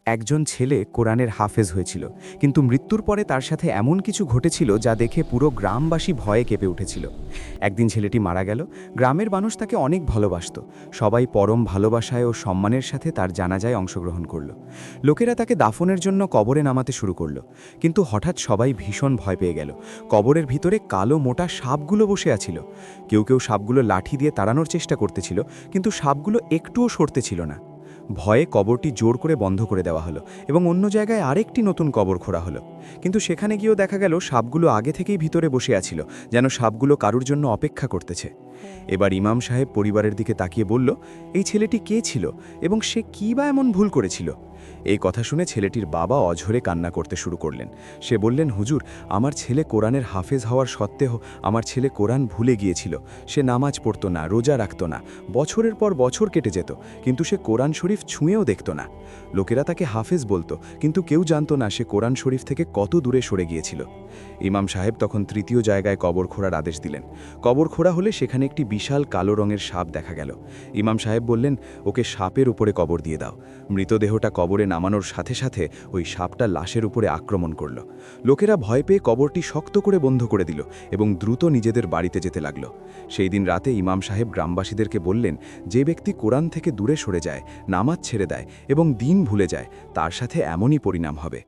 একজন ছেলে কোরআনের হাফেজ হয়েছিল, কিন্তু মৃত্যুর পরে তার সাথে এমন কিছু ঘটেছিল যা দেখে পুরো গ্রামবাসী ভয়ে কেঁপে উঠেছিল। একদিন ছেলেটি মারা গেল। গ্রামের মানুষ তাকে অনেক ভালোবাসত। সবাই পরম ভালোবাসায় ও সম্মানের সাথে তার জানাজায় অংশগ্রহণ করল। লোকেরা তাকে দাফনের জন্য কবরে নামাতে শুরু করল, কিন্তু হঠাৎ সবাই ভীষণ ভয় পেয়ে গেল। কবরের ভিতরে কালো মোটা সাপগুলো বসে আছিল। কেউ কেউ সাপগুলো লাঠি দিয়ে তাড়ানোর চেষ্টা করতেছিল, কিন্তু সাপগুলো একটুও সরতেছিল না। ভয়ে কবরটি জোর করে বন্ধ করে দেওয়া হলো এবং অন্য জায়গায় আরেকটি নতুন কবর খোঁড়া হলো। কিন্তু সেখানে গিয়েও দেখা গেল সাপগুলো আগে থেকেই ভিতরে বসে আছিল, যেন সাপগুলো কারুর জন্য অপেক্ষা করতেছে। এবার ইমাম সাহেব পরিবারের দিকে তাকিয়ে বলল, এই ছেলেটি কে ছিল এবং সে কী বা এমন ভুল করেছিল? এই কথা শুনে ছেলেটির বাবা অঝরে কান্না করতে শুরু করলেন। সে বললেন, হুজুর, আমার ছেলে কোরআনের হাফেজ হওয়ার সত্ত্বেও আমার ছেলে কোরআন ভুলে গিয়েছিল। সে নামাজ পড়তো না, রোজা রাখত না, বছরের পর বছর কেটে যেত, কিন্তু সে কোরআন শরীফ ছুঁয়েও দেখত না। লোকেরা তাকে হাফেজ বলতো, কিন্তু কেউ জানত না সে কোরআন শরীফ থেকে কত দূরে সরে গিয়েছিল। ইমাম সাহেব তখন তৃতীয় জায়গায় কবর খোঁড়ার আদেশ দিলেন। কবর খোঁড়া হলে সেখানে একটি বিশাল কালো রঙের সাপ দেখা গেল। ইমাম সাহেব বললেন, ওকে সাপের উপরে কবর দিয়ে দাও। মৃতদেহটা কবরে নামানোর সাথে সাথে ওই সাপটা লাশের উপরে আক্রমণ করল। লোকেরা ভয় পেয়ে কবরটি শক্ত করে বন্ধ করে দিল এবং দ্রুত নিজেদের বাড়িতে যেতে লাগল। সেই দিন রাতে ইমাম সাহেব গ্রামবাসীদেরকে বললেন, যে ব্যক্তি কোরআন থেকে দূরে সরে যায়, নামাজ ছেড়ে দেয় এবং দিন ভুলে যায়, তার সাথে এমনই পরিণাম হবে।